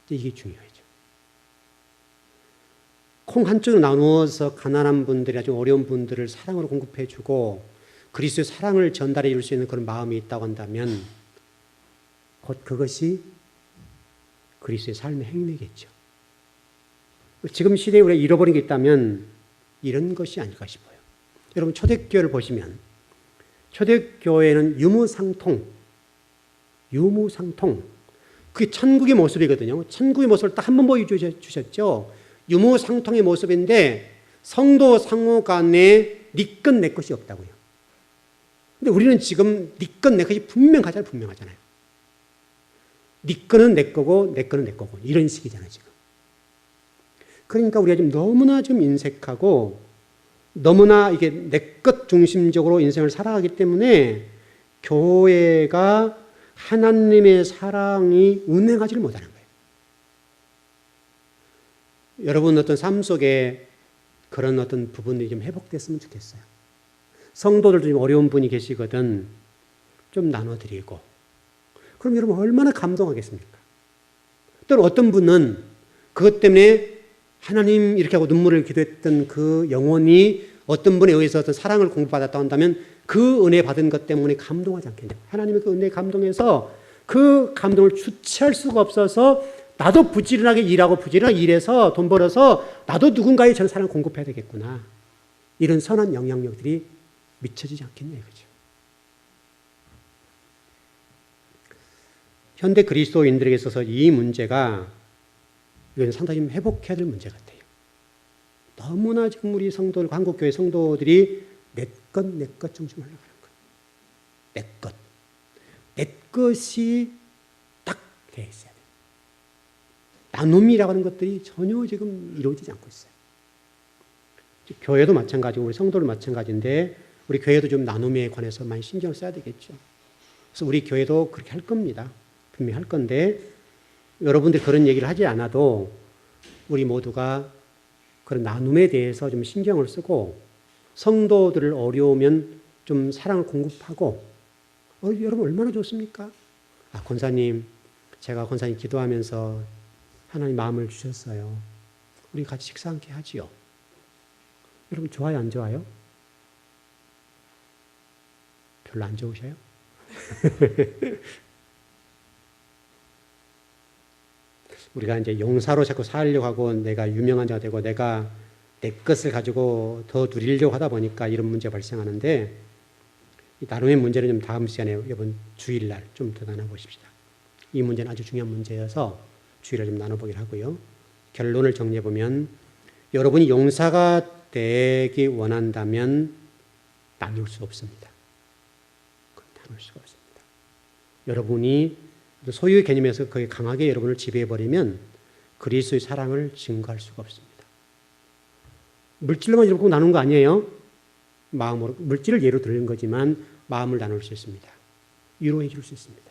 이게 중요하죠. 콩 한쪽으로 나누어서 가난한 분들이 아주 어려운 분들을 사랑으로 공급해 주고 그리스도의 사랑을 전달해 줄 수 있는 그런 마음이 있다고 한다면 곧 그것이 그리스도의 삶의 행위겠죠. 지금 시대에 우리가 잃어버린 게 있다면 이런 것이 아닐까 싶어요. 여러분 초대교회를 보시면 초대교회는 유무상통 그게 천국의 모습이거든요. 천국의 모습을 딱 한 번 보여주셨죠. 유무상통의 모습인데 성도 상호 간에 네 것 내 것이 없다고요. 근데 우리는 지금 네 것 내 것이 분명하잖아요. 네 거는 내 거고 내 거는 내 거고 이런 식이잖아요, 지금. 그러니까 우리가 지금 너무나 좀 인색하고 너무나 이게 내 것 중심적으로 인생을 살아가기 때문에 교회가 하나님의 사랑이 운행하지를 못하는 거예요. 여러분 어떤 삶 속에 그런 어떤 부분들이 좀 회복됐으면 좋겠어요. 성도들도 좀 어려운 분이 계시거든 좀 나눠드리고 그럼 여러분 얼마나 감동하겠습니까? 또는 어떤 분은 그것 때문에 하나님 이렇게 하고 눈물을 기도했던 그 영혼이 어떤 분에 의해서 어떤 사랑을 공급받았다고 한다면 그 은혜 받은 것 때문에 감동하지 않겠냐고. 하나님의 그 은혜에 감동해서 그 감동을 주체할 수가 없어서 나도 부지런하게 일하고 부지런하게 일해서 돈 벌어서 나도 누군가의 저런 사랑을 공급해야 되겠구나. 이런 선한 영향력들이 미쳐지지 않겠냐 이거죠. 현대 그리스도인들에게 있어서 이 문제가 이건 상당히 회복해야 될 문제 같아요. 너무나 지금 우리 성도들, 한국교회 성도들이 내 것 중심으로 올라가는 거예요. 내 것이 딱 돼 있어야 돼요. 나눔이라고 하는 것들이 전혀 지금 이루어지지 않고 있어요. 교회도 마찬가지고 우리 성도도 마찬가지인데 우리 교회도 좀 나눔에 관해서 많이 신경을 써야 되겠죠. 그래서 우리 교회도 그렇게 할 겁니다. 분명히 할 건데 여러분들이 그런 얘기를 하지 않아도 우리 모두가 그런 나눔에 대해서 좀 신경을 쓰고 성도들을 어려우면 좀 사랑을 공급하고 여러분 얼마나 좋습니까? 권사님, 제가 권사님 기도하면서 하나님 마음을 주셨어요. 우리 같이 식사 함께 하지요. 여러분 좋아요, 안 좋아요? 별로 안 좋으셔요? 우리가 이제 용사로 자꾸 살려고 하고 내가 유명한 자가 되고 내가 내 것을 가지고 더 누리려고 하다 보니까 이런 문제가 발생하는데 이 나눔의 문제는 좀 다음 시간에 이번 주일날 좀 더 나눠보십시다. 이 문제는 아주 중요한 문제여서 주일날 좀 나눠보기로 하고요. 결론을 정리해보면 여러분이 용사가 되기 원한다면 나눌 수 없습니다. 나눌 수가 없습니다. 여러분이 소유의 개념에서 거기 강하게 여러분을 지배해버리면 그리스도의 사랑을 증거할 수가 없습니다. 물질로만 이렇게 나눈 거 아니에요. 마음으로, 물질을 예로 들은 거지만 마음을 나눌 수 있습니다. 위로해 줄 수 있습니다.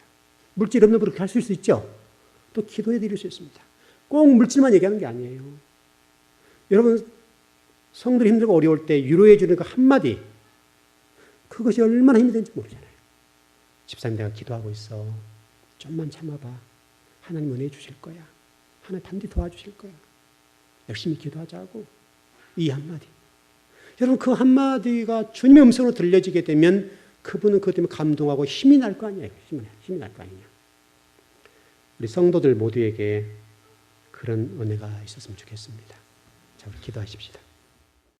물질 없는 그렇게 할 수 있죠. 또 기도해 드릴 수 있습니다. 꼭 물질만 얘기하는 게 아니에요. 여러분 성들이 힘들고 어려울 때 위로해 주는 그 한마디 그것이 얼마나 힘이 되는지 모르잖아요. 집사님 내가 기도하고 있어. 좀만 참아봐. 하나님 은혜 주실 거야. 하나님 반드시 도와주실 거야. 열심히 기도하자고. 이 한마디. 여러분 그 한마디가 주님의 음성으로 들려지게 되면 그분은 그것 때문에 감동하고 힘이 날 거 아니에요. 힘이 날 거 아니냐. 우리 성도들 모두에게 그런 은혜가 있었으면 좋겠습니다. 자, 우리 기도하십시다.